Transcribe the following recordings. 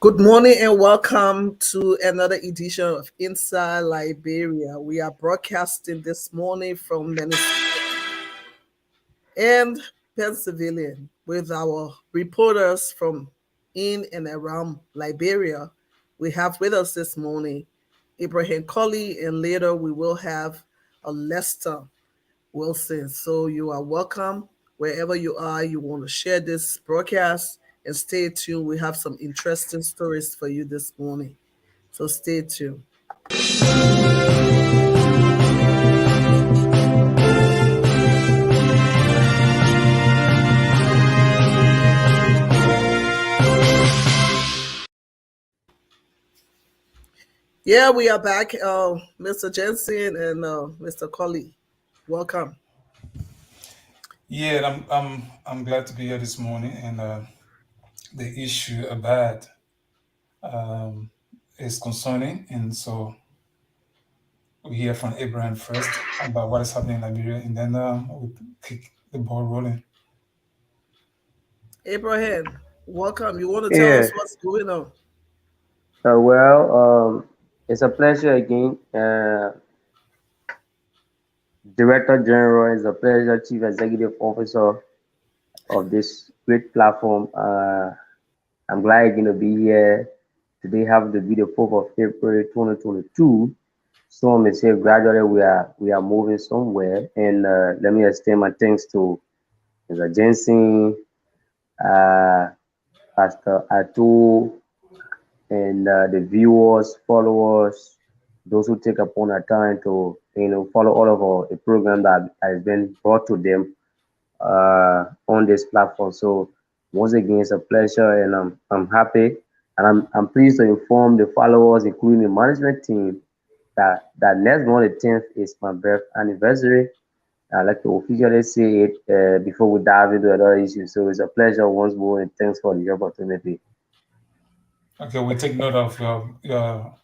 Good morning and welcome to another edition of Inside Liberia. We are broadcasting this morning from Minnesota and Pennsylvania with our reporters from in and around Liberia. We have with us this morning Abraham Colley, and later we will have a Lester Wilson. So you are welcome wherever you are. You want to share this broadcast and stay tuned. We have some interesting stories for you this morning. So stay tuned. Yeah, we are back, Mr. Jensen and Mr. Colley. Welcome. Yeah, I'm glad to be here this morning, and the issue about is concerning, and so we hear from Abraham first about what is happening in Liberia, and then we kick the ball rolling. Abraham, welcome. You want to tell Yeah, us what's going on? it's a pleasure again. Director General, it's a pleasure, Chief Executive Officer of this great platform. I'm glad you're going to be here. Today have to be the 4th of April 2022. Some may say gradually we are moving somewhere. And let me extend my thanks to Mr. Jensen, uh, Pastor Atu, and the viewers, followers, those who take upon their time to follow all of our the program that has been brought to them on this platform. So once again, it's a pleasure, and I'm happy, and I'm pleased to inform the followers, including the management team, that next month the 10th is my birth anniversary. I'd like to officially say it before we dive into another issue. So it's a pleasure once more, and thanks for the opportunity. Okay, we take note of your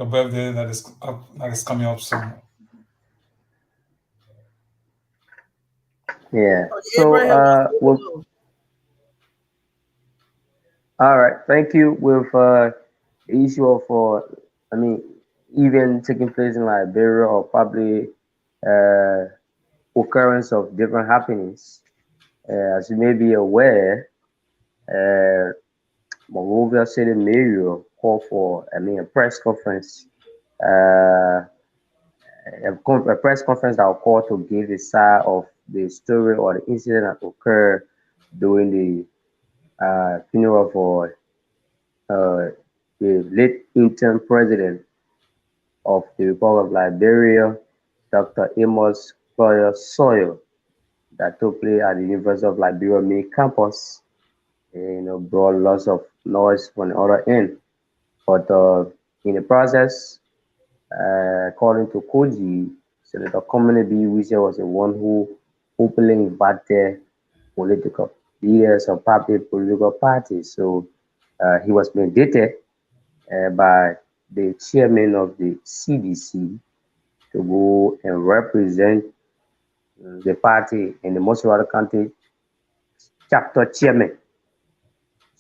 birthday that is coming up soon. Yeah. So Abraham, what's going with on? all right, thank you. With the issue of I mean, even taking place in Liberia, or probably uh, occurrence of different happenings. As you may be aware, uh, Monrovia City Mayor called for, a press conference, uh, a press conference that will call to give a side of the story or the incident that occurred during the funeral for uh, the late interim president of the Republic of Liberia, Dr. Amos Claudius Sawyer, that took place at the University of Liberia main campus. Brought lots of noise from the other end. But in the process, according to Koji, Senator Komene B. Wisha was the one who openly invited political leaders of public political parties. So he was mandated by the chairman of the CDC to go and represent the party in the Mosawara County chapter chairman.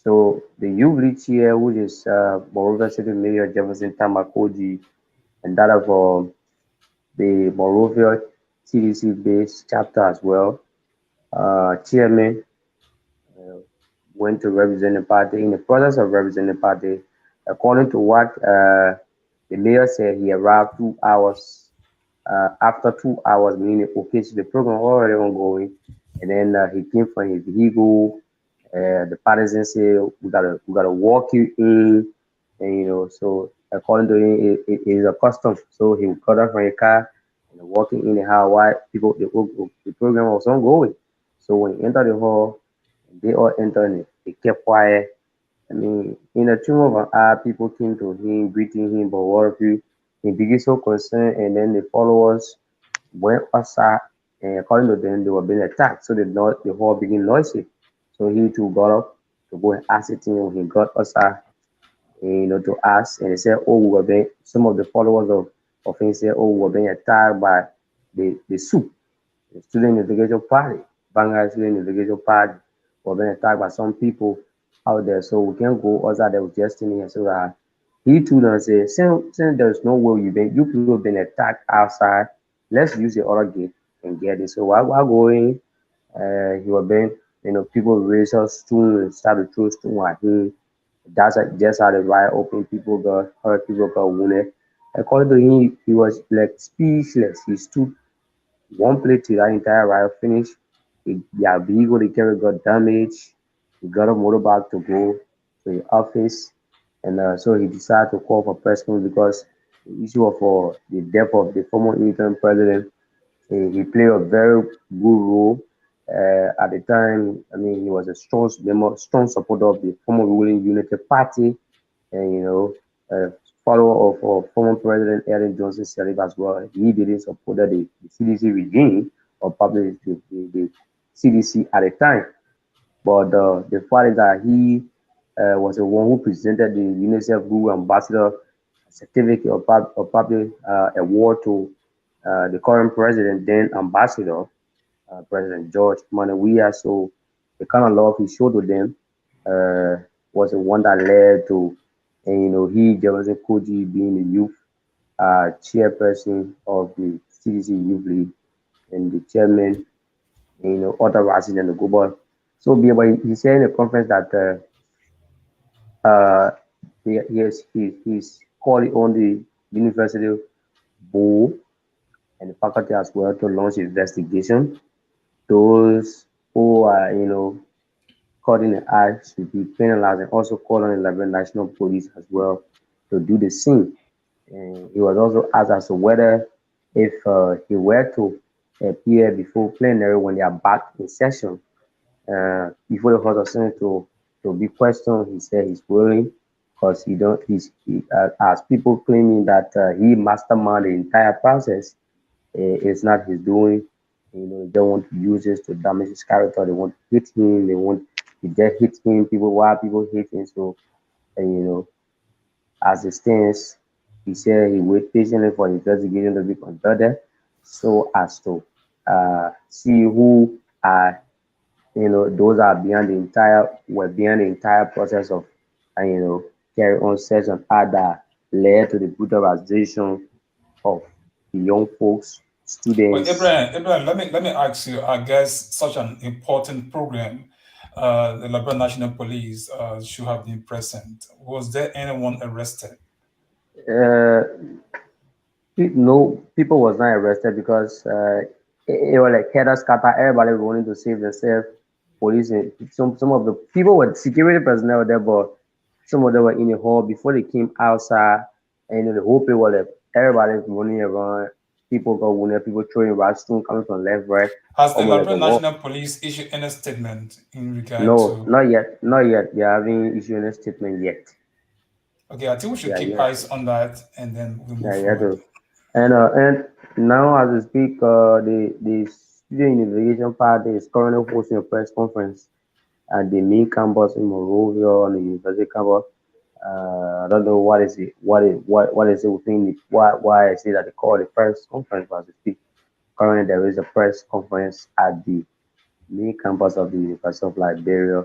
So the youth lead chair, which is Monrovia City Mayor Jefferson Tamakoji, and that of the Monrovia CDC based chapter as well, chairman uh, went to represent the party. In the process of representing the party, according to what the mayor said, he arrived 2 hours after 2 hours, meaning okay, so the program already ongoing, and then he came from his vehicle. The partisans say we gotta walk you in, and so according to him, it is a custom. So he got up from a car and walking in the hall while the program was ongoing. So when he entered the hall, they all entered and they kept quiet. I mean, in a tune of an hour, people came to him, greeting him, but what of you? He became so concerned, and then the followers went outside and according to them, they were being attacked. So the hall became noisy. So he too got up to go and ascertain when he got outside, to ask, and he said, "Oh, we were being." Some of the followers of him said, "Oh, we were being attacked by the soup, the Student Unification Party, Vanguard Student Unification Party, were being attacked by some people out there. So we can't go outside there with Destiny." And so he too then said, since there's no way you people have been attacked outside, let's use the other gate and get it. So while going, he was being, people raised a stone and started to throw stone at him. That's just how the riot opened. People got hurt, people got wounded. According to him, he was like speechless. He stood one plate to that entire riot finished. Their vehicle they carry got damaged. He got a motorbike to go to the office, and so he decided to call for press conference because the issue of the death of the former interim president. He played a very good role at the time. I mean, he was a strong supporter of the former ruling Unity Party, and a follower of former President Ellen Johnson Sirleaf as well. He didn't support the CDC regime or public the CDC at the time. But the fact is that he was the one who presented the UNICEF Global Ambassador certificate of public award to the current president, then ambassador, President George Manawia. So the kind of love he showed to them was the one that led to, and he, Jefferson Koji, being the youth chairperson of the CDC Youth League and the chairman, authorizing them to go. So, but he said in the conference that he's calling on the university board and the faculty as well to launch investigation. Those who are, caught in the act should be penalized, and also call on the Liberian National Police as well to do the same. And he was also asked as to whether if he were to appear before plenary when they are back in session, before the House of Senate to be questioned, he said he's willing because he don't as people claiming that he masterminded the entire process. It's not his doing. They want to use this to damage his character. They want to hit him. They want to just hit him. Why people hate him. So, as it stands, he said he wait patiently for the investigation to be conducted so as to see who are, those are behind the entire process of, carry on session that led to the brutalization of the young folks, But students. Abraham, let me ask you. I guess such an important program, the Liberal National Police should have been present. Was there anyone arrested? Uh, no, people was not arrested because it was like header scatter. Everybody running to save themselves. Police and some of the people were security personnel there, but some of them were in the hall before they came outside. And the whole people were like everybody running around. People got wounded. People throwing rocks, stone coming from left, right, Has the almost like a Liberian war. National Police issued any statement in regard No, to? not yet, not yet. They haven't issued any statement yet. Okay, I think we should Yeah, keep yeah, eyes on that and then we yeah, move yeah. forward. And now as we speak, the Student Unification Party is currently hosting a press conference at the main campus in Monrovia on the university campus. I don't know what is it within why I say that they call it a press conference as we speak. Currently, there is a press conference at the main campus of the University of Liberia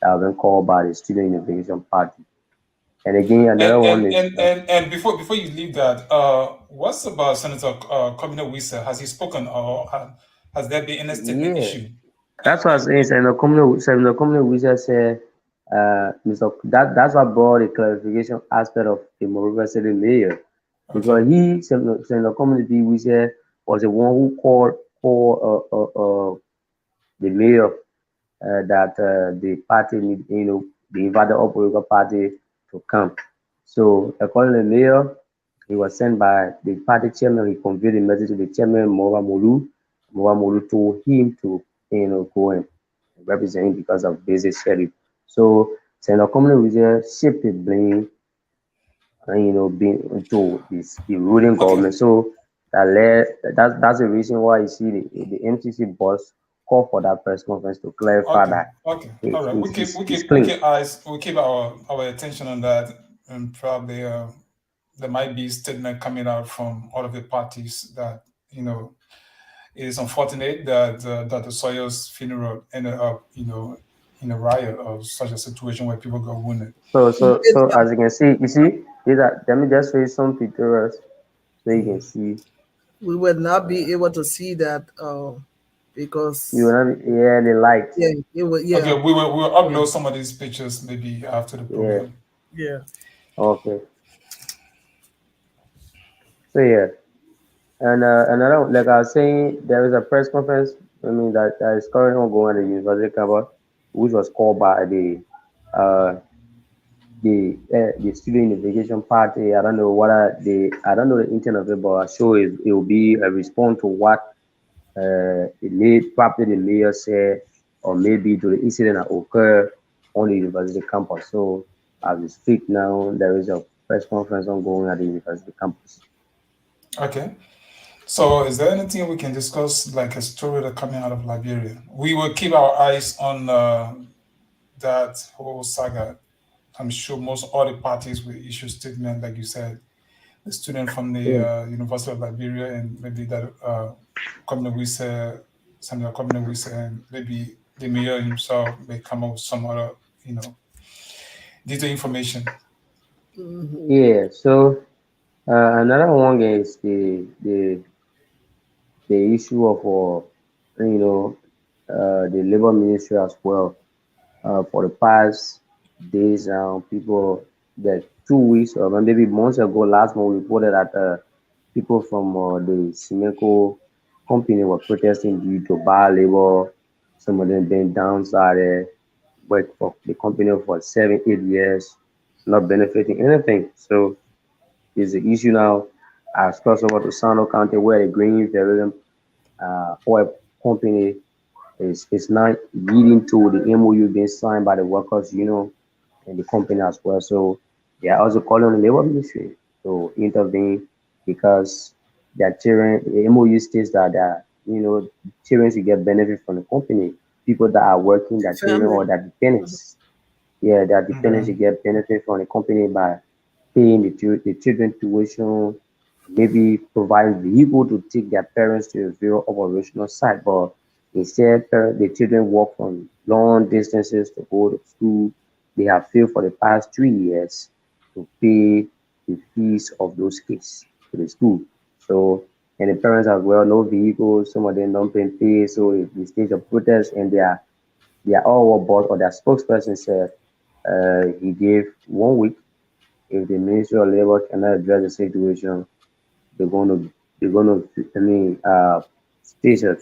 that has been called by the Student Unification Party. And again, another one is And before you leave that, what's about Senator Comino Wisa? Has he spoken or has there been any statement yeah. issued? That's what I'm saying. So in the company we just say, Mr. That's what brought the clarification aspect of the Moreover City mayor Okay. because in the community we say was the one who called the mayor that the party need, the invited operator party to come. So according to the mayor, he was sent by the party chairman. He conveyed the message to the chairman, Mora Molu. Mora Molu told him to, go and represent him because of basic schedule. So Senator Commonwealth was just shift the blame, being to the ruling Okay. government. So That's the reason why you see the MCC boss call for that press conference to clarify Okay, that okay, all it's right. it's, it's, We it's keep we clean. keep eyes we keep our attention on that, and probably there might be statement coming out from all of the parties that it is unfortunate that that the Sawyer's funeral ended up in a riot or such a situation where people got wounded. So as you see, these are, let me just show you some pictures so you can see. we will not be able to see that You will because not, yeah, the light. yeah, it will, Okay, yeah, we will upload some of these pictures maybe after the Yeah, program. yeah. okay. So yeah, and another, like I was saying, there is a press conference. I mean that is currently ongoing at the University of Campus, which was called by uh the student unification party. I don't know what I don't know the intent of it, but I'm sure it will be a response to what probably the mayor said, or maybe to the incident that occurred on the university campus. So as we speak now, there is a press conference ongoing at the university campus. Okay. So, is there anything we can discuss, like a story that coming out of Liberia? We will keep our eyes on that whole saga. I'm sure most all the parties will issue statement, like you said, the student from the Yeah. University of Liberia, and maybe that Governor Wise, Samuel Governor Wise, and maybe the mayor himself may come up with some other, you know, detailed information. Yeah. So another one is the issue of you know the labor ministry as well. For the past days, people that 2 weeks or maybe months ago, last month, reported that people from the Simeco company were protesting due to bad labor. Some of them being downside, worked for the company for 7, 8 years, not benefiting anything. So it's the issue now. I've crossed over to Sano County where the Green Verizon oil company is not leading to the MOU being signed by the workers union and the company as well. So they are also calling on the labor ministry to intervene because their children, the MOU states that children should get benefit from the company. People that are working, their children Family. or their dependents, yeah, their dependents Okay. should get benefit from the company by paying the children tuition, maybe providing vehicle to take their parents to a zero operational site. But instead, the children walk from long distances to go to school. They have failed for the past 3 years to pay the fees of those kids to the school. So, and the parents as well, no vehicles, some of them don't pay. So, if the stage of protest and they are all about, or their spokesperson said, he gave 1 week. If the Ministry of Labor cannot address the situation, they're going to stage a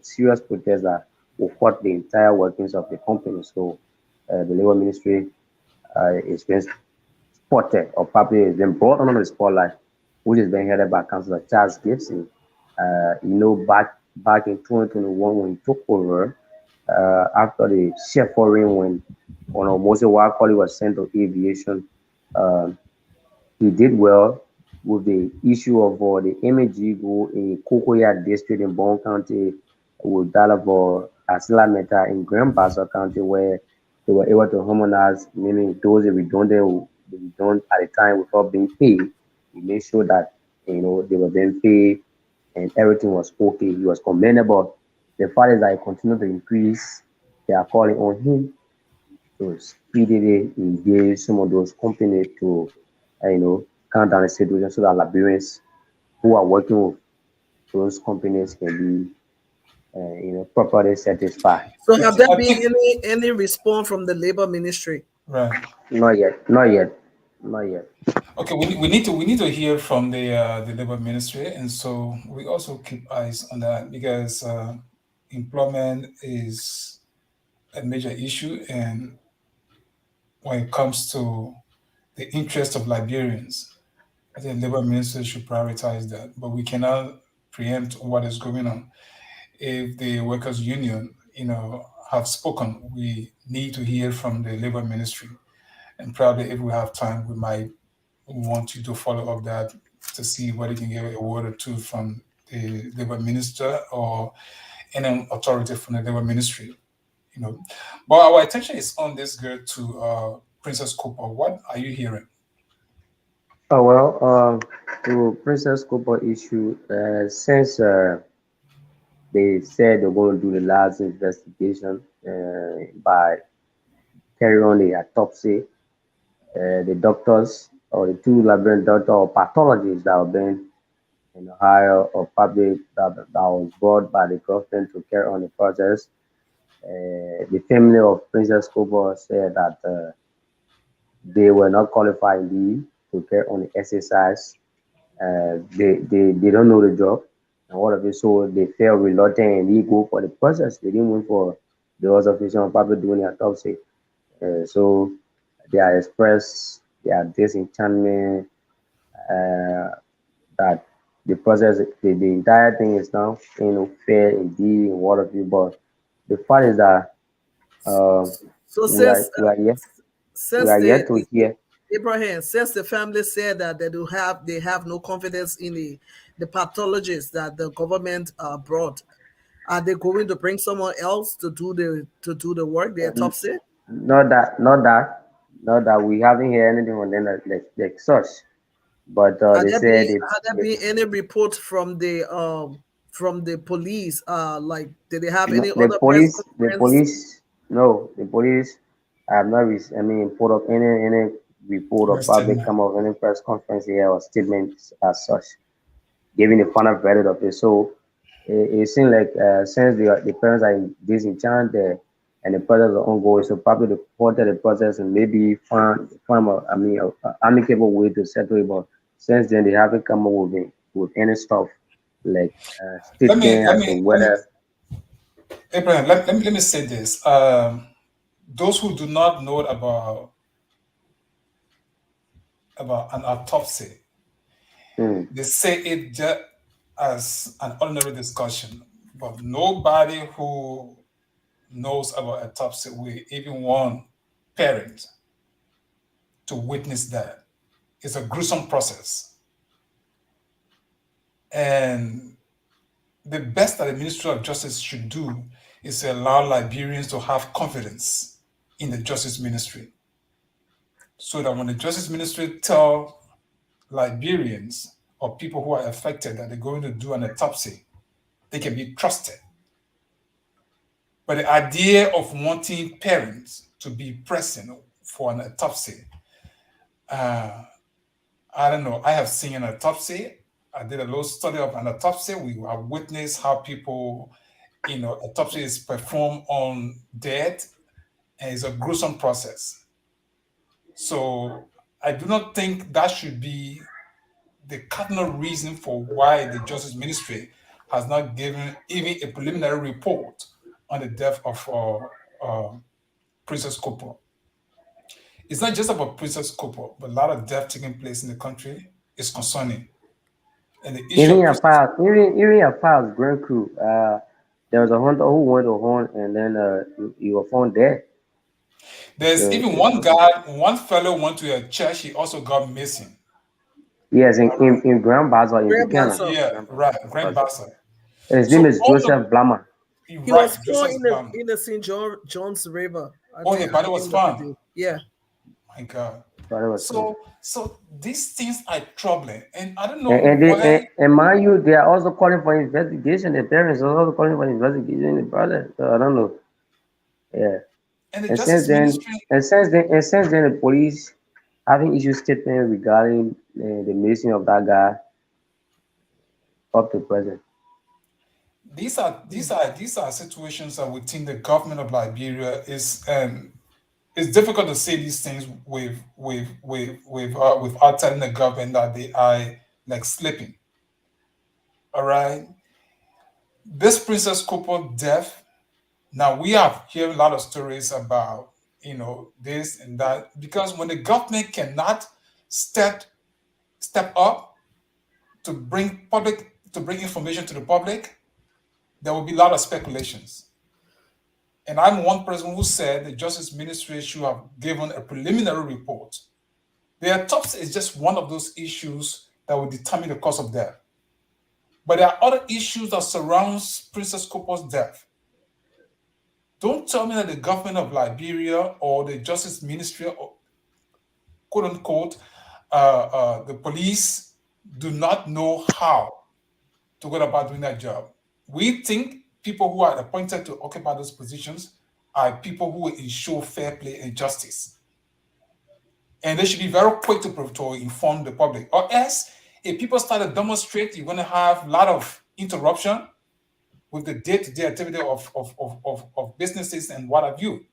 serious protest that will hurt the entire workings of the company. So the Labor Ministry is being spotted, or probably has been brought under the spotlight, which is being headed by Councillor Charles Gibson. Back in 2021 when he took over, after the chef foreign when Moses Wakoli was sent to aviation, um, he did well with the issue of the MAG go in Cocoa district in Bon County with Dalabo Asila Meta in Grand Bassa County where they were able to harmonize, meaning those they redundant at the time without being paid. He made sure that they were being paid and everything was okay. He was commendable. The fact is that he continued to increase. They are calling on him to speedily engage some of those companies to, calm down the situation so that Liberians who are working with those companies can be, properly satisfied. So have there I been think any response from the labor ministry? right. Not yet, not yet, not yet. Okay, we need to hear from the labor ministry, and so we also keep eyes on that because employment is a major issue, and when it comes to the interest of Liberians, I think labor ministry should prioritize that. But we cannot preempt what is going on. If the workers' union, have spoken, we need to hear from the labor ministry, and probably if we have time, we might want you to follow up that to see whether he can get a word or two from the labor minister or any authority from the labor ministry. But our attention is on this girl to Princess Cooper. What are you hearing? Oh well, to Princess Cooper issue, since they said they're going to do the last investigation by carry on the autopsy, the doctors or the two labyrinth doctor or pathologists that have been in Ohio or public that was brought by the government to carry on the process. The family of Princess Cooper said that they were not qualified indeed to carry on the exercise. They don't know the job and all of it, so they felt reluctant and they go for the process. They didn't wait for the observation of probably doing the autopsy. So they are expressed their disenchantment uh, that the process, the entire thing is now fair indeed and what of you. But the fact is that uh, So we are we are yet we since are yet to hear. Abraham, since the family said that they have no confidence in the pathologist that the government brought, are they going to bring someone else to do the work, the Um, autopsy? not that we haven't heard anything from them like such. But they said Had there been any report from the police? Like, did they have no, any other press the conference? police, no, the police have not, I mean, put up any report or Your probably statement. come up any press conference here or statements as such, giving the final verdict of it. So it seems like since the parents are disenchanted and the process is ongoing, so probably the quarter the process and maybe find a amicable way to settle it. But since then, they haven't come up with any stuff like Let me statement let as to me let me whether. Abraham, let me say this. Those who do not know about an autopsy, Hmm. they say it just as an ordinary discussion, but nobody who knows about autopsy will even want parent to witness that. It's a gruesome process. And the best that the Ministry of Justice should do is to allow Liberians to have confidence in the Justice Ministry. So that when the Justice Ministry tell Liberians or people who are affected that they're going to do an autopsy, they can be trusted. But the idea of wanting parents to be present for an autopsy, uh, I don't know. I have seen an autopsy. I did a little study of an autopsy. We have witnessed how people, autopsy is performed on dead, and it's a gruesome process. So I do not think that should be the cardinal reason for why the Justice Ministry has not given even a preliminary report on the death of Princess Cooper. It's not just about Princess Cooper, but a lot of death taking place in the country is concerning. And the issue Even of your Princess, past, even your past Grand Crew, there was a hunter who went to hunt and then he was found dead. there's So even one guy, one fellow went to a church, he also got missing. yes, in Grand Bazaar in Grand Buchanan, Yeah, Bassa. Grand Bazaar, right, Grand Grand Bazaar. Bassa. His name So is all the Joseph Blama. He was right, found Joseph Blam. in the John's River. Oh, his At body the was end of the found. day. Yeah. My God. Brother was found. So these things are troubling, and I don't And know why. mind you, they are also calling for investigation. The parents are also calling for investigation. The brother, so I don't know. Yeah. And the And since Justice then, Ministry, the police having issued statement regarding the missing of that guy up to present. these are situations that within the government of Liberia is, it's difficult to say these things without telling the government that they are like slipping. All right, this Princess Cooper death. Now we have hearing a lot of stories about this and that, because when the government cannot step step up to bring information to the public, there will be a lot of speculations. And I'm one person who said the Justice Ministry should have given a preliminary report. The autopsy is just one of those issues that will determine the cause of death. But there are other issues that surrounds Princess Cooper's death. Don't tell me that the government of Liberia or the Justice Ministry, or quote unquote, the police do not know how to go about doing that job. We think people who are appointed to occupy those positions are people who will ensure fair play and justice. And they should be very quick to inform the public. Or else, if people start to demonstrate, you're going to have a lot of interruption with the day-to-day activity of businesses and what have you.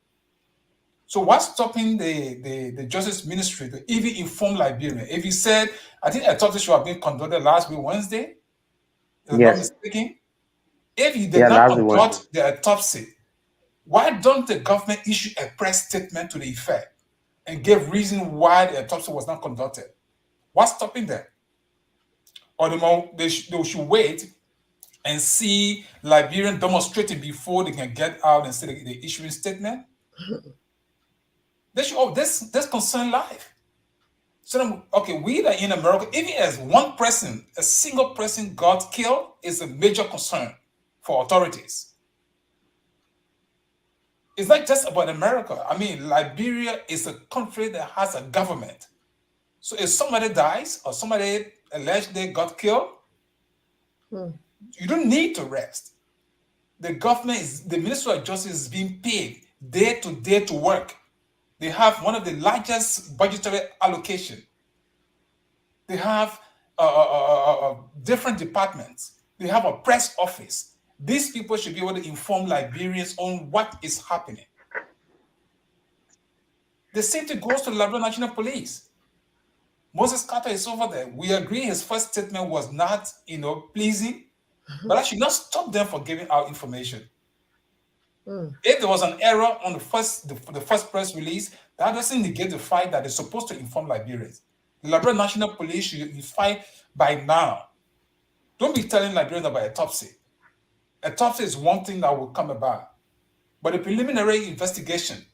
So what's stopping the Justice Ministry to even inform Liberia? If you said, I think a autopsy should have been conducted last week, Wednesday, if I'm not Yes. mistaken. If you did Yeah, not last week Wednesday. conduct the autopsy, why don't the government issue a press statement to the effect and give reason why the autopsy was not conducted? What's stopping them? Or they should wait and see Liberian demonstrating before they can get out and say they issuing statement? They should, this concern life. So, okay, we that in America, even as one person, a single person got killed, is a major concern for authorities. It's not just about America. I mean, Liberia is a country that has a government. So if somebody dies or somebody allegedly got killed, you don't need to rest. The government the Ministry of Justice is being paid day to day to work. They have one of the largest budgetary allocation. They have different departments. They have a press office. These people should be able to inform Liberians on what is happening. The same thing goes to the Liberian National Police. Moses Carter is over there. We agree his first statement was not, pleasing, but that should not stop them from giving out information. If there was an error on the first press release, that doesn't negate the fact that they're supposed to inform Liberians. The Liberian National Police should be fight by now. Don't be telling Liberians about autopsy. Autopsy is one thing that will come about. But the preliminary investigation,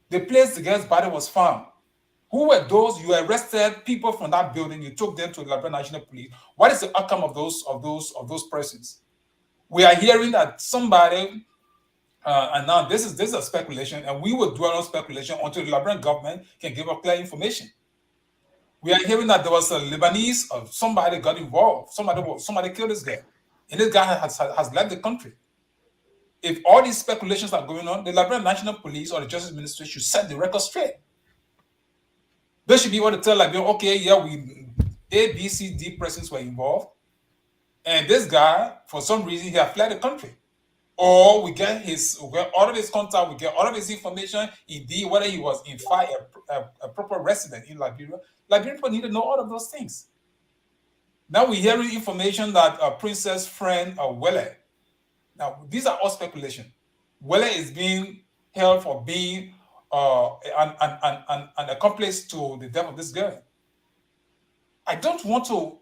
the place the girl's body was found, who were those? You arrested people from that building, you took them to the Liberian National Police. What is the outcome of those persons? We are hearing that somebody, and now this is a speculation, and we will dwell on speculation until the Liberian government can give us clear information. We are hearing that there was a Lebanese or somebody got involved. Somebody killed this guy, and this guy has left the country. If all these speculations are going on, the Liberian National Police or the Justice Ministry should set the record straight. They should be able to tell Liberia, okay, yeah, A, B, C, D persons were involved, and this guy, for some reason, he had fled the country. Or we get all of his contact, we get all of his information, indeed, whether he was in fact a proper resident in Liberia. Liberian people need to know all of those things. Now we're hearing information that a princess friend, Wele. Now, these are all speculation. Wele is being held for being an accomplice to the death of this girl. I don't want to,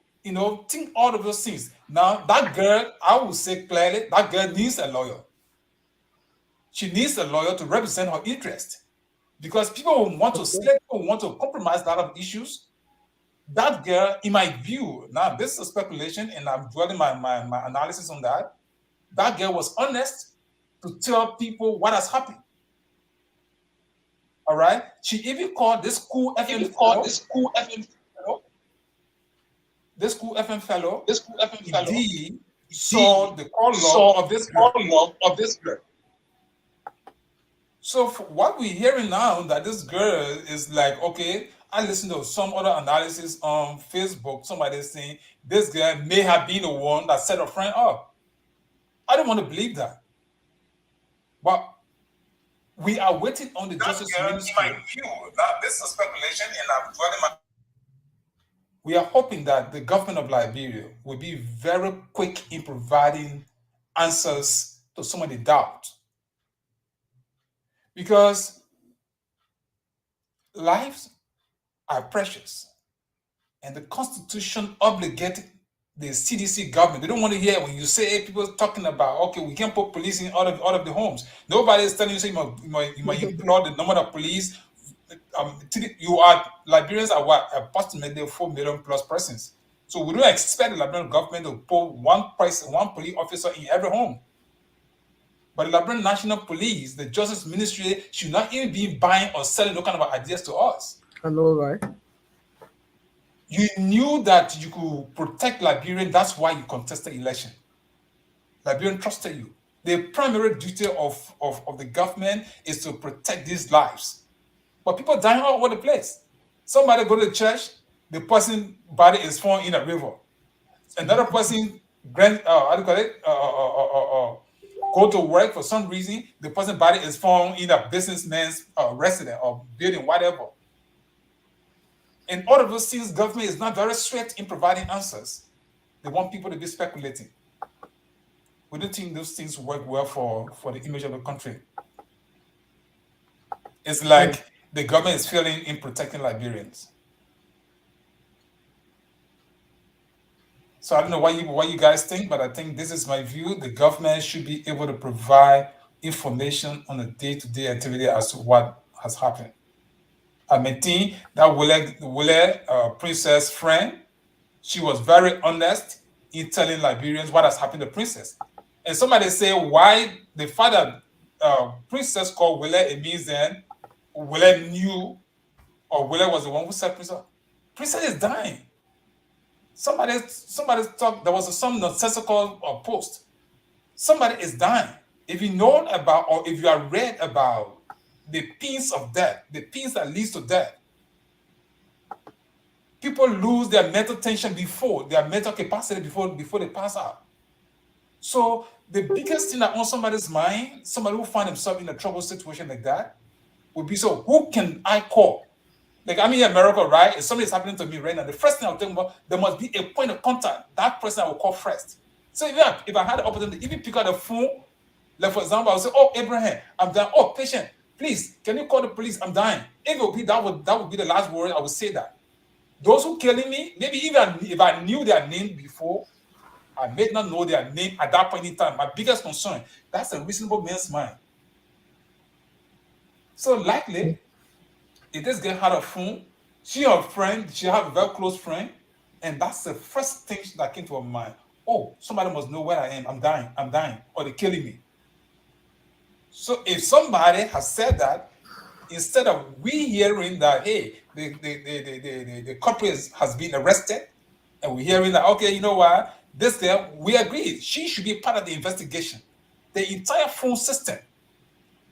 think all of those things. Now, that girl, I will say clearly, that girl needs a lawyer. She needs a lawyer to represent her interest. Because people will want to select, people want to compromise a lot of issues. That girl, in my view, now this is a speculation, and I'm dwelling my analysis on that. That girl was honest to tell people what has happened. All right? She even called this cool FM fellow. Indeed, saw the call log of this girl. So what we're hearing now, that this girl is like, okay, I listened to some other analysis on Facebook. Somebody saying this girl may have been the one that set a friend up. I don't want to believe that. But we are waiting on the Justice Ministry. In my view, now this is speculation, and I'm dwelling my. We are hoping that the government of Liberia will be very quick in providing answers to some of the doubt. Because lives are precious, and the Constitution obligated the CDC government. They don't want to hear when you say people talking about, okay, we can't put police in all of the homes. Nobody is telling you, say you might employ the number of police. Liberians are what? Approximately 4 million plus persons. So we don't expect the Liberian government to put one police officer in every home. But the Liberian National Police, the Justice Ministry, should not even be buying or selling those kind of ideas to us. I know, right? You knew that you could protect Liberian. That's why you contested election. Liberian trusted you. The primary duty of the government is to protect these lives. But people dying all over the place. Somebody go to church, the person body is found in a river. Another person, how do you call it? Go to work for some reason, the person body is found in a businessman's residence or building, whatever. And all of those things, government is not very strict in providing answers. They want people to be speculating. We don't think those things work well for the image of the country. It's like the government is failing in protecting Liberians. So I don't know what you guys think, but I think this is my view. The government should be able to provide information on a day-to-day activity as to what has happened. I maintain that Wille princess friend, she was very honest in telling Liberians what has happened to princess. And somebody say why the father princess called Wille, it means then Wille knew, or Wille was the one who said princess. Princess is dying. Somebody talked, there was some nonsensical post. Somebody is dying. If you know about, or if you have read about the pains of death, the pains that leads to death, people lose their mental tension before, their mental capacity before they pass out. So the biggest thing that on somebody's mind, somebody who find himself in a trouble situation like that, would be, so who can I call? Like, I'm in America, right? If something's happening to me right now, the first thing I'll think about, there must be a point of contact. That person I will call first. So if I had the opportunity, even pick up the phone, like for example, I'll say, oh, Abraham, I'm dying. Oh, patient, please, can you call the police? I'm dying. If it would be that would be the last word, I would say that. Those who killing me, maybe even if I knew their name before, I may not know their name at that point in time. My biggest concern, that's a reasonable man's mind. So likely, if this girl had a phone, she her friend, she have a very close friend, and that's the first thing that came to her mind. Oh, somebody must know where I am. I'm dying, or they're killing me. So if somebody has said that, instead of we hearing that, hey, the culprit has been arrested, and we're hearing that, okay, you know what, this girl, we agree, she should be part of the investigation. The entire phone system,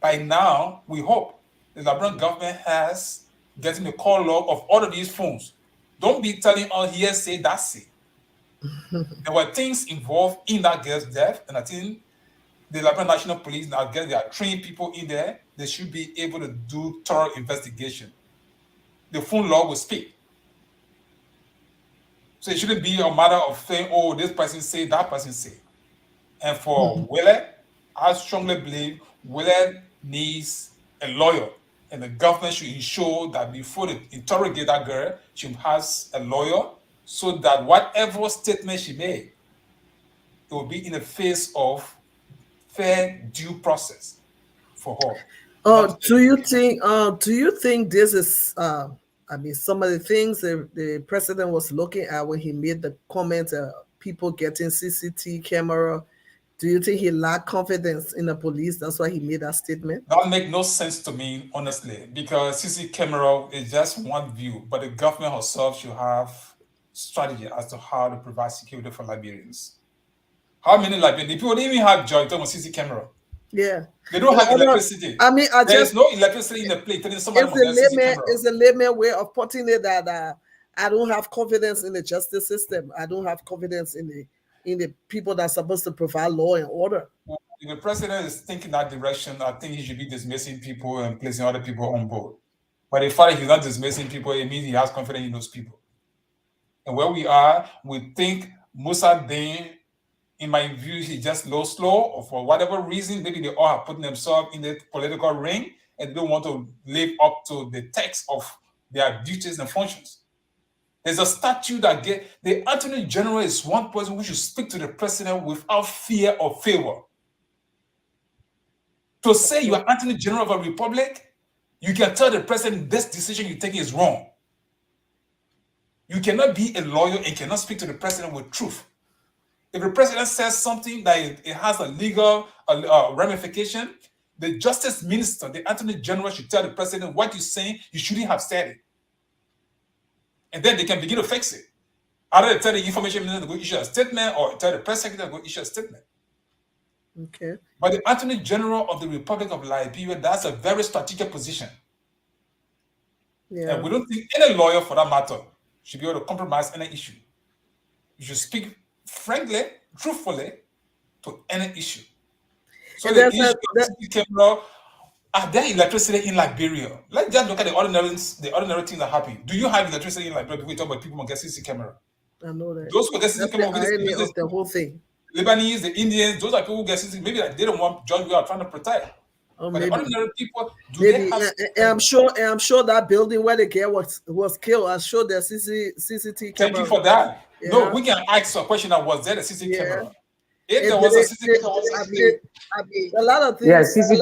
by now, we hope the Liberian government has getting a call log of all of these phones. Don't be telling all hearsay, that's it. There were things involved in that girl's death, and I think the Liberian National Police now get their trained people in there. They should be able to do thorough investigation. The phone log will speak. So it shouldn't be a matter of saying, oh, this person say, that person say. And for Wille, I strongly believe Wille needs a lawyer. And the government should ensure that before they interrogate that girl, she has a lawyer so that whatever statement she made, it will be in the face of fair due process for her. Do you think this is I mean, some of the things the president was looking at when he made the comment, people getting CCTV camera, do you think he lacked confidence in the police? That's why he made that statement? That make no sense to me, honestly, because CC camera is just one view, but the government herself should have strategy as to how to provide security for Liberians. How many Liberians? The people don't even have joy talking about CC camera. Yeah. They don't have electricity. I mean, there is no electricity in the place. Telling somebody it's a layman way of putting it that I don't have confidence in the justice system. I don't have confidence in the people that are supposed to provide law and order. Well, if the president is thinking that direction, I think he should be dismissing people and placing other people on board. But the fact that he's not dismissing people, it means he has confidence in those people. And where we are, we think Musa Dane, in my view, he just lost slow, or for whatever reason, maybe they all have put themselves in the political ring and they don't want to live up to the text of their duties and functions. There's a statute that the Attorney General is one person who should speak to the president without fear or favor. To say you are Attorney General of a republic, you can tell the president this decision you're taking is wrong. You cannot be a lawyer and cannot speak to the president with truth. If the president says something that it has a legal ramification, the justice minister, the attorney general should tell the president what you're saying, you shouldn't have said it. And then they can begin to fix it. Either tell the information minister to go issue a statement or tell the press secretary to go issue a statement. Okay. But the attorney general of the Republic of Liberia, that's a very strategic position. Yeah. And we don't think any lawyer, for that matter, should be able to compromise any issue. You should speak frankly, truthfully to any issue. So And the there's issue of CC camera, are there electricity in Liberia? Let's just look at the ordinary things that happen. Do you have electricity in Liberia before we talk about people who get CC camera? I know that. Those who get CC That's camera the irony of the whole thing. Lebanese, the Indians, those are people who get CC. Maybe like they don't want judge we are trying to protect. Or But maybe, the ordinary people, do maybe, they have? and I'm sure that building where the girl was killed, I'm sure there's CCTV camera. Thank you for that. Yeah. No, we can ask a question that was there a CC camera? If And there was a they- CC camera, I mean, a lot of things. Yeah, CC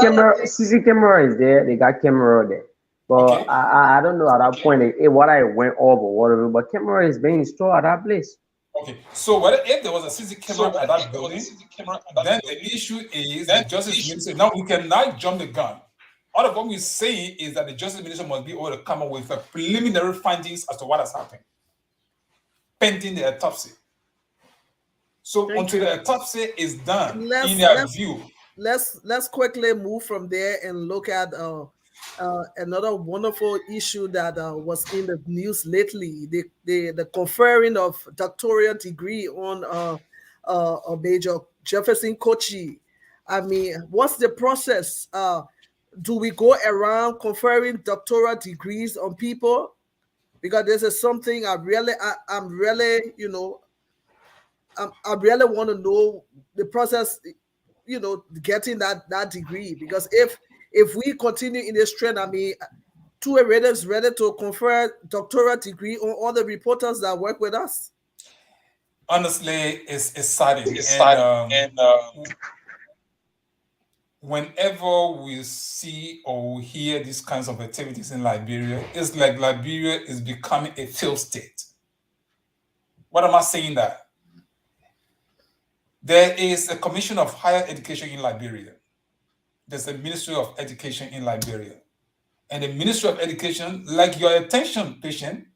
camera is there. They got camera there. But Okay. I don't know at that point what I went off or whatever. But camera is being installed at that place. Okay, so if there was a CC camera at that building, then the issue is the justice minister. Now we cannot jump the gun. All of what we're saying is that the justice minister must be able to come up with a preliminary findings as to what has happened, pending the autopsy. So until the autopsy is done, in their view, let's quickly move from there and look at another wonderful issue that was in the news lately: the conferring of doctoral degree on Major Jefferson Kochi. I mean, what's the process? Do we go around conferring doctoral degrees on people? Because this is something I really want to know the process, getting that degree. Because if we continue in this trend, I mean, two readers ready to confer doctoral degree on all the reporters that work with us. Honestly, it's saddening. Whenever we see or hear these kinds of activities in Liberia, it's like Liberia is becoming a failed state. What am I saying that? There is a Commission of Higher Education in Liberia. There's a Ministry of Education in Liberia. And the Ministry of Education, like your attention patient,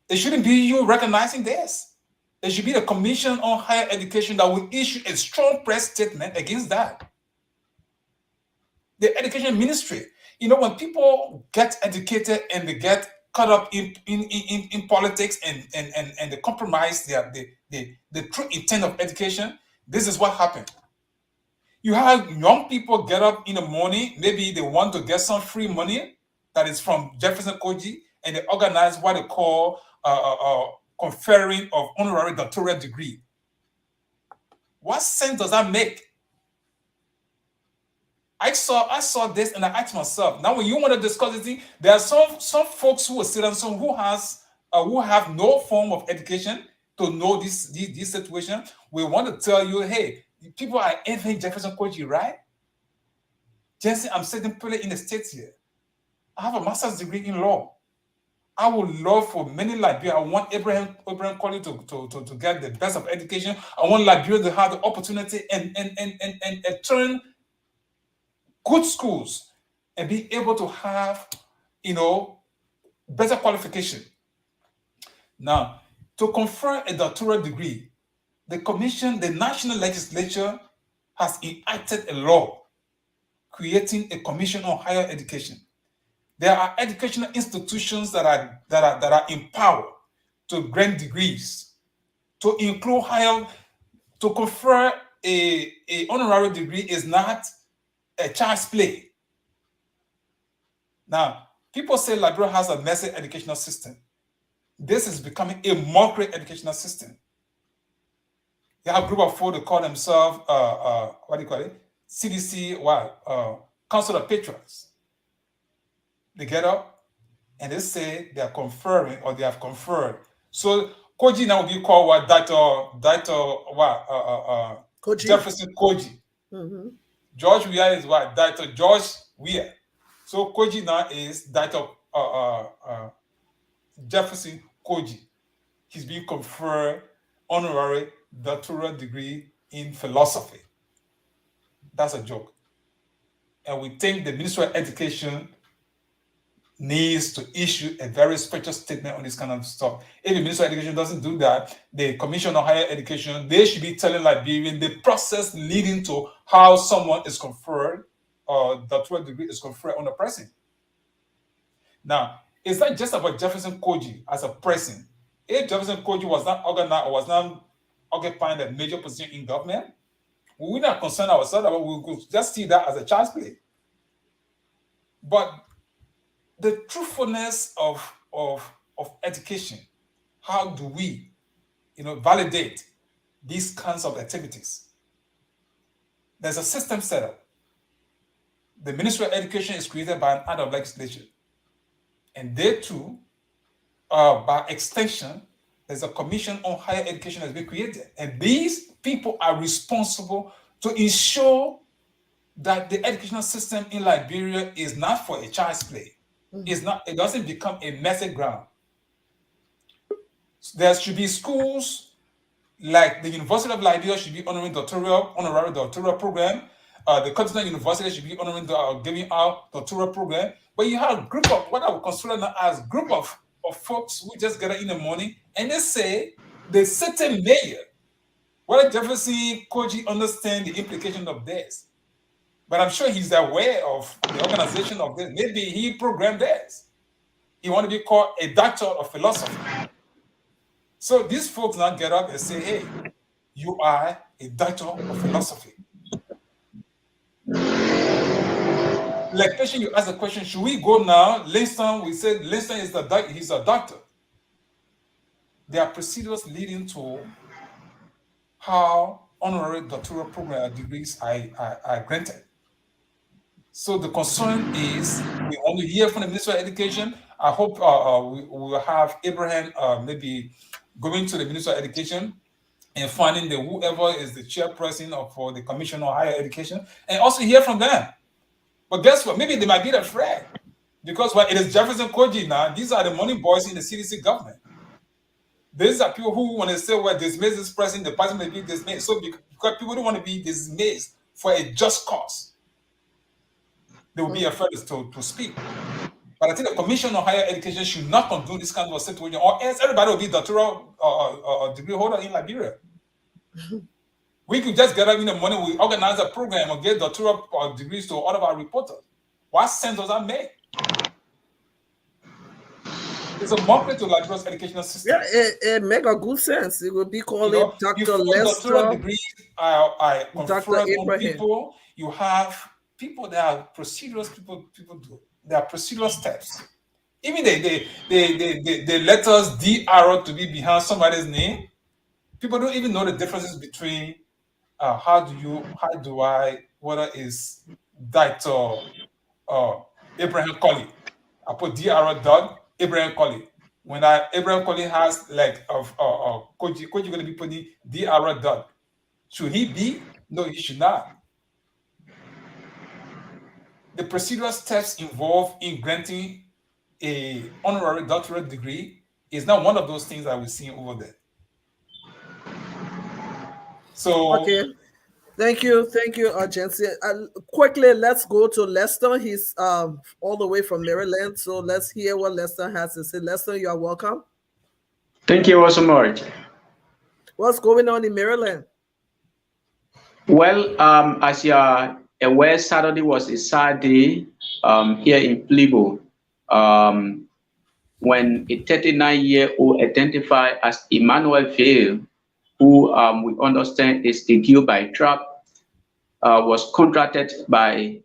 it shouldn't be you recognizing this. It should be the Commission on Higher Education that will issue a strong press statement against that. The Education Ministry, when people get educated and they get caught up in politics and they compromise the true intent of education, this is what happened. You have young people get up in the morning, maybe they want to get some free money that is from Jefferson Kochi, and they organize what they call conferring of honorary doctoral degree. What sense does that make? I saw this and I asked myself, now when you want to discuss this thing, there are some folks who will sit and some who have no form of education to know this situation. We want to tell you, hey, people are envying Jefferson Kochi, right? Jensen, I'm sitting pretty in the States here. I have a master's degree in law. I would love for many Liberians. I want Abraham Colley to get the best of education. I want Liberia to have the opportunity and turn good schools and be able to have, better qualification. Now, to confer a doctoral degree, the national legislature has enacted a law creating a commission on higher education. There are educational institutions that are empowered to grant degrees, to include to confer a honorary degree is not a child's play. Now, people say Liberia has a messy educational system. This is becoming a mockery educational system. You have a group of folk that call themselves, what do you call it? CDC, Council of Patrons. They get up and they say they are conferring or they have conferred. So Koji now will be called what? Jefferson Koji. Mm-hmm. George Weah is what? Dr. George Weah. So Koji now is Dr. Jefferson Koji, he's being conferred honorary doctoral degree in philosophy. That's a joke. And we think the Ministry of Education needs to issue a very special statement on this kind of stuff. If the Ministry of Education doesn't do that, the Commission on Higher Education, they should be telling Liberians the process leading to how someone is conferred or doctoral degree is conferred on a person. Now, it's not just about Jefferson Koji as a person. If Jefferson Koji was not organized or was not occupying a major position in government, we would not concern ourselves about, we could just see that as a child's play. But the truthfulness of education, how do we, validate these kinds of activities? There's a system set up. The Ministry of Education is created by an act of legislation. And they too, by extension, there's a Commission on Higher Education that's been created. And these people are responsible to ensure that the educational system in Liberia is not for a child's play. It doesn't become a messy ground. There should be schools like the University of Liberia should be honoring honorary doctoral program. The Continental University should be honoring giving out doctoral program. But you have a group of what I would consider now as group of folks who just gather in the morning and they say the certain mayor, whether Jefferson Koji understand the implication of this. But I'm sure he's aware of the organization of this. Maybe he programmed this. He want to be called a doctor of philosophy. So these folks now get up and say, hey, you are a doctor of philosophy. Like patient, you ask the question, should we go now? Linston, we said Linston is he's a doctor. There are procedures leading to how honorary doctoral program degrees are granted. So the concern is we want to hear from the Ministry of Education. I hope we will have Abraham maybe going to the Ministry of Education and finding whoever is the chairperson for the Commission on Higher Education and also hear from them. But guess what? Maybe they might be afraid because it is Jefferson Koji now. These are the money boys in the CDC government. These are people who, when they say, well, dismiss this person, the person may be dismissed. So because people don't want to be dismissed for a just cause, they will be afraid to speak. But I think the Commission on Higher Education should not condone this kind of situation, or else everybody will be doctoral degree holder in Liberia. We could just get up in the morning, we organize a program and get doctoral degrees to all of our reporters. What sense does that make? It's a mockery to Liberia's educational system. Yeah, it make a good sense. It would be called Dr. Lester, doctoral degrees are Dr. conferred on Abraham. people. You have people that are procedures people do. There are procedural steps. Even the letters DR to be behind somebody's name. People don't even know the differences between whether it's Dr. Abraham Colley. I put DR dot Abraham Colley. When Abraham Colley has like Koji going to be putting DR dot. Should he be? No, he should not. The procedural steps involved in granting a honorary doctorate degree is not one of those things that we're seeing over there. So okay, thank you, Jensen. Quickly, let's go to Lester. He's all the way from Maryland, so let's hear what Lester has to say. Lester, you are welcome. Thank you so much. What's going on in Maryland? Well, as you are aware, Saturday was a sad day here in Plibo when a 39-year-old identified as Emmanuel Vale, who we understand is the Gil by trap, was contracted by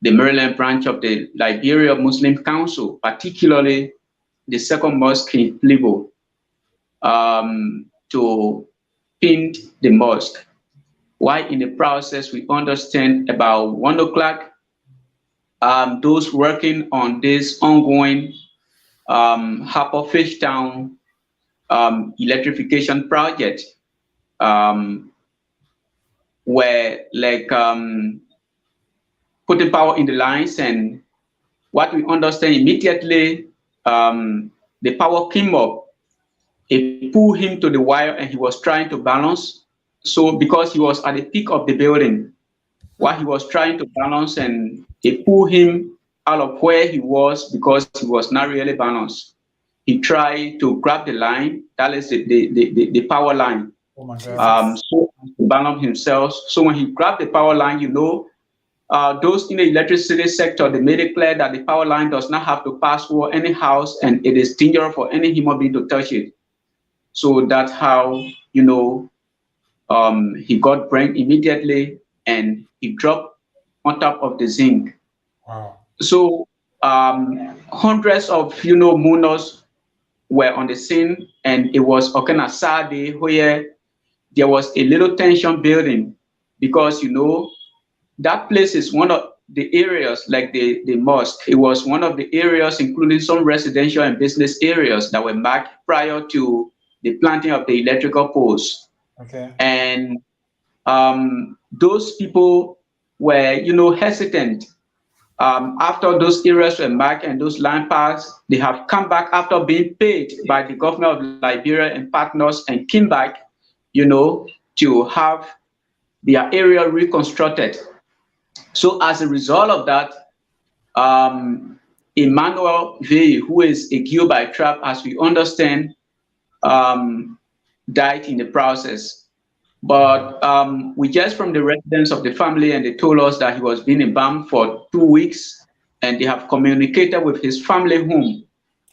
the Maryland branch of the Liberia Muslim Council, particularly the second mosque in Plibo, to paint the mosque. While in the process, we understand about 1 o'clock, those working on this ongoing Harper Fishtown electrification project were like putting power in the lines, and what we understand immediately, the power came up, it pulled him to the wire and he was trying to balance. So because he was at the peak of the building, while he was trying to balance, and it pulled him out of where he was because he was not really balanced. He tried to grab the line, that is the power line, Oh my God. so to balance himself. So when he grabbed the power line, those in the electricity sector, they made it clear that the power line does not have to pass over any house and it is dangerous for any human being to touch it. So that's how, he got burned immediately and he dropped on top of the zinc. Wow. So hundreds of, mourners were on the scene, and it was a kind of sad day where there was a little tension building because, that place is one of the areas, like the mosque. It was one of the areas, including some residential and business areas that were marked prior to the planting of the electrical poles. Okay. And those people were, hesitant. After those areas were marked and those land parks, they have come back after being paid by the government of Liberia and partners and came back, to have their area reconstructed. So as a result of that, Emmanuel V, who is a Gil by trap, as we understand, died in the process. But we just from the residents of the family, and they told us that he was being embalmed for 2 weeks, and they have communicated with his family home,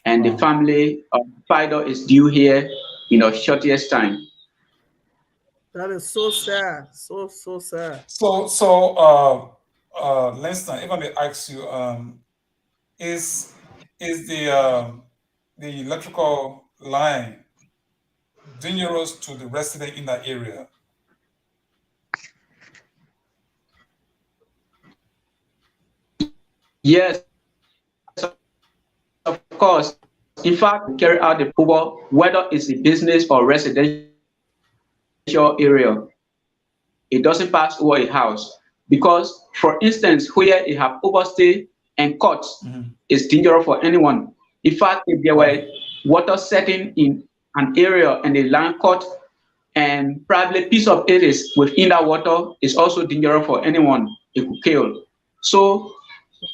and the family of Fido is due here in a shortest time. That is so sad. So sad. Langston, if I may ask you, is the electrical line dangerous to the resident in that area? Yes, of course. In fact, we carry out the approval, whether it's a business or residential area, it doesn't pass over a house. Because, for instance, where you have overstay and cuts, it's dangerous for anyone. In fact, if there were water setting in an area and a line cut, and probably a piece of it is within that water, is also dangerous for anyone. It could kill. So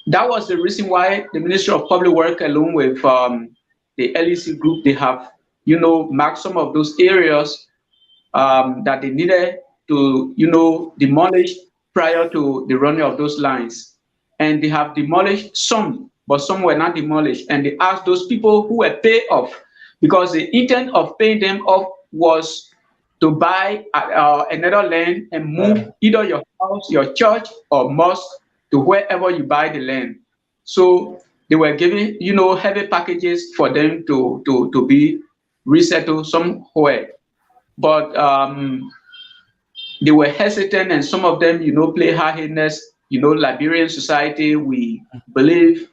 that was the reason why the Ministry of Public Works, along with the LEC group, they have, marked some of those areas that they needed to, demolish prior to the running of those lines. And they have demolished some, but some were not demolished. And they asked those people who were paid off, because the intent of paying them off was to buy another land and move either your house, your church, or mosque to wherever you buy the land. So they were giving, heavy packages for them to be resettled somewhere. But they were hesitant, and some of them, play hard-headedness. Liberian society, we believe,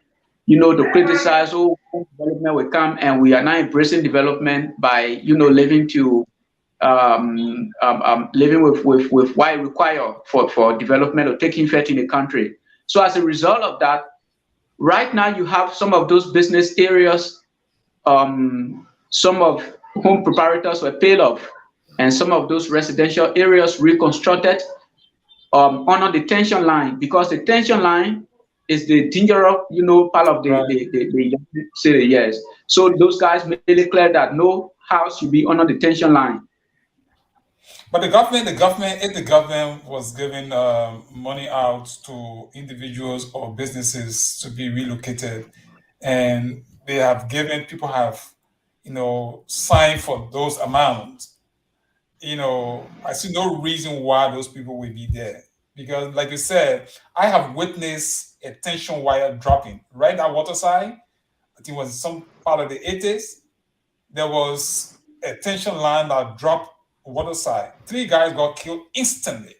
to criticize, development will come, and we are now embracing development by, living to living with what it requires for development or taking effect in the country. So as a result of that, right now you have some of those business areas, some of home proprietors were paid off, and some of those residential areas reconstructed under the tension line, because the tension line is the dangerous, part of the city. Yes. So those guys made it clear that no house should be under the tension line. But the government was giving money out to individuals or businesses to be relocated, and people have, signed for those amounts. I see no reason why those people will be there, because, like you said, I have witnessed a tension wire dropping right at Waterside. I think it was some part of the 80s. There was a tension line that dropped Waterside. 3 guys got killed instantly.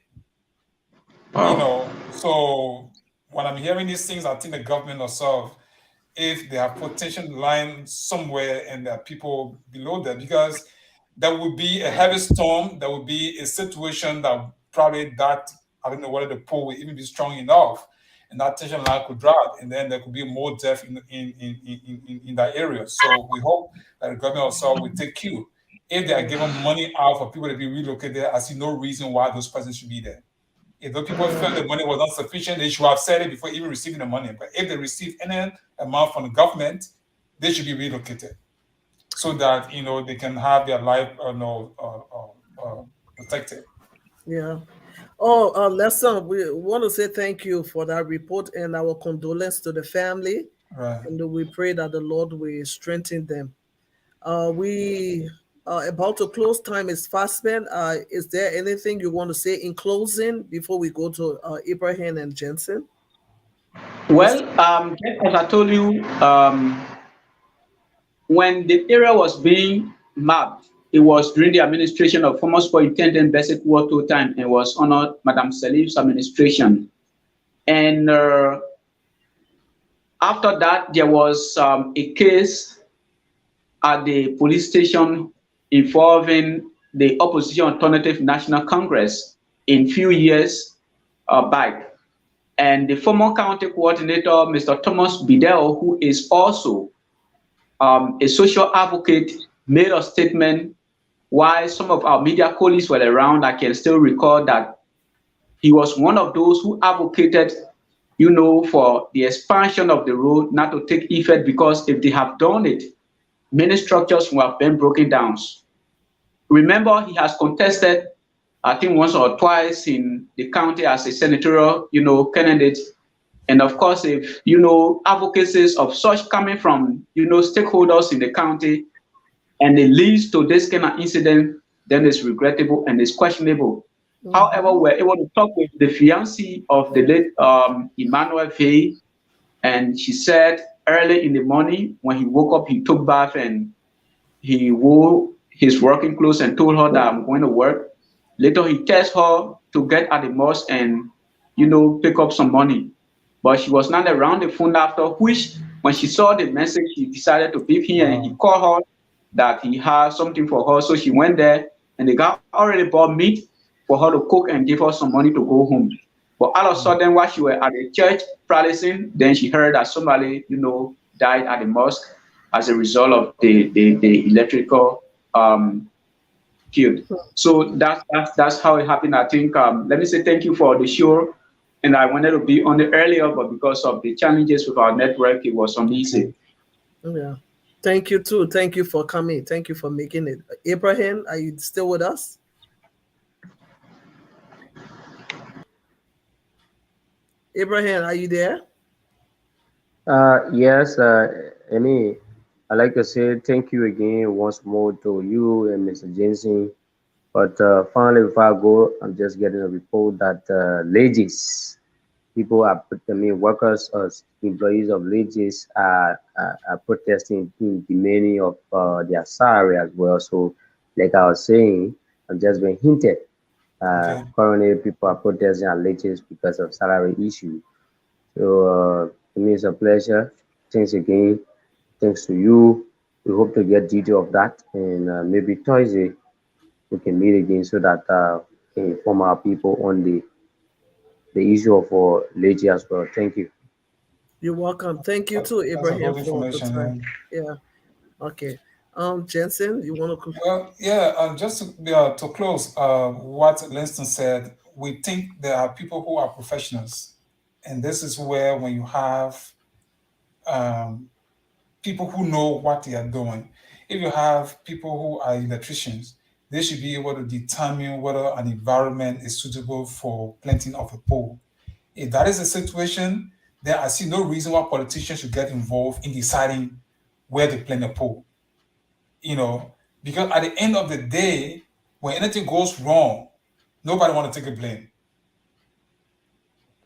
So when I'm hearing these things, I think the government herself, if they have put tension line somewhere and there are people below them, because there would be a heavy storm, there would be a situation that probably I don't know whether the pole will even be strong enough. and that tension line could drop, and then there could be more death in that area. So we hope that the government also will take cue. If they are giving money out for people to be relocated, I see no reason why those persons should be there. If those people felt the money was not sufficient, they should have said it before even receiving the money. But if they receive any amount from the government, they should be relocated so that they can have their life protected. Yeah. Oh, Lesson, we want to say thank you for that report and our condolence to the family. Right. And we pray that the Lord will strengthen them. We are about to close. Time is fast spent. Is there anything you want to say in closing before we go to Abraham and Jensen? Well, just as I told you, when the area was being mapped, it was during the administration of former Superintendent Basic Water time and was under Madame Salif's administration. And after that, there was a case at the police station involving the Opposition Alternative National Congress in few years back. And the former county coordinator, Mr. Thomas Bidell, who is also a social advocate, made a statement while some of our media colleagues were around. I can still recall that he was one of those who advocated, for the expansion of the road not to take effect, because if they have done it, many structures will have been broken down. Remember, he has contested, I think once or twice in the county as a senatorial, candidate. And of course, if, advocacies of such coming from, stakeholders in the county, and it leads to this kind of incident, then it's regrettable and it's questionable. However, we're able to talk with the fiancée of the late Emmanuel Faye, and she said early in the morning when he woke up, he took bath and he wore his working clothes and told her that I'm going to work. Later, he texted her to get at the mosque and, pick up some money. But she was not around the phone after, which when she saw the message, she decided to beep him and he called her that he had something for her. So she went there and the guy already bought meat for her to cook and give her some money to go home. But all of a sudden, while she was at the church practicing, then she heard that somebody, died at the mosque as a result of the electrical field. So that's how it happened. I think, let me say thank you for the show. And I wanted to be on it earlier, but because of the challenges with our network, it was uneasy. Yeah. Thank you too. Thank you for coming. Thank you for making it. Abraham, are you still with us? Abraham, are you there? Yes, Amy, I'd like to say thank you again once more to you and Mr. Jensen. But finally, before I go, I'm just getting a report that ladies, people are, workers or employees of Legis are protesting, demanding of their salary as well. So, like I was saying, I've just been hinted. Currently, people are protesting at Legis because of salary issue. So, to me, it's a pleasure. Thanks again. Thanks to you. We hope to get detail of that, and maybe Thursday we can meet again so that we can inform our people on the issue of Legis as well. Thank you. You're welcome. Thank you too, Abraham, for the time. Yeah. Okay. Jensen, you want to? Well, yeah. Just to close, what Linston said, we think there are people who are professionals, and this is where when you have people who know what they are doing. If you have people who are electricians, they should be able to determine whether an environment is suitable for planting of a pole. If that is the situation, then I see no reason why politicians should get involved in deciding where to plant a pole. Because at the end of the day, when anything goes wrong, nobody want to take the blame.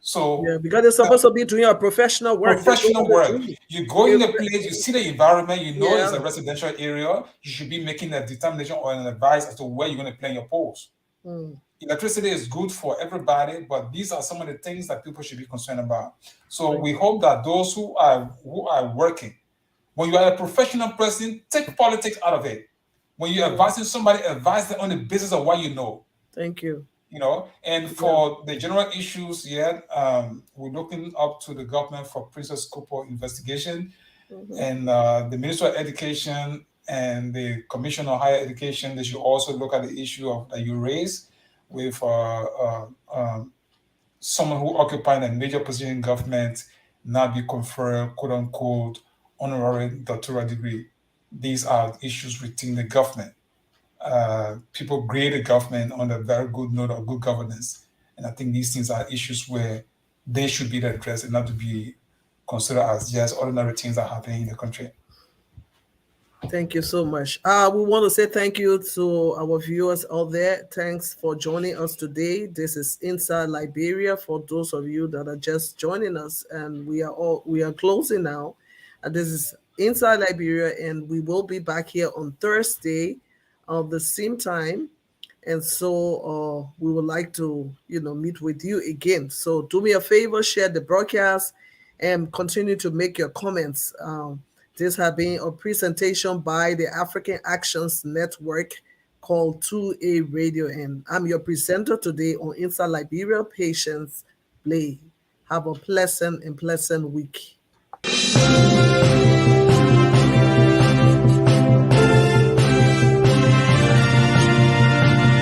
So yeah, because they're supposed to be doing a professional work. You go in the place, you see the environment, it's a residential area. You should be making a determination or an advice as to where you're going to plant your poles. Electricity is good for everybody, but these are some of the things that people should be concerned about. So we hope that those who are working, when you are a professional person, take politics out of it. When you're advising somebody, advise them on the basis of what you know. Thank you. And Yeah. for the general issues, we're looking up to the government for Princess Cooper investigation, Mhm. and the Minister of Education and the Commissioner of Higher Education. They should also look at the issue of that you raised with someone who occupied a major position in government not be conferred quote unquote honorary doctoral degree. These are issues within the government. People grade the government on a very good note of good governance. And I think these things are issues where they should be addressed and not to be considered as just ordinary things that happen in the country. Thank you so much. We want to say thank you to our viewers out there. Thanks for joining us today. This is Inside Liberia for those of you that are just joining us, and we are closing now. This is Inside Liberia, and we will be back here on Thursday, the same time. And so we would like to, meet with you again. So do me a favor, share the broadcast, and continue to make your comments. This has been a presentation by the African Actions Network called 2A Radio, and I'm your presenter today on Inside Liberia. Patience Blay. Have a pleasant week.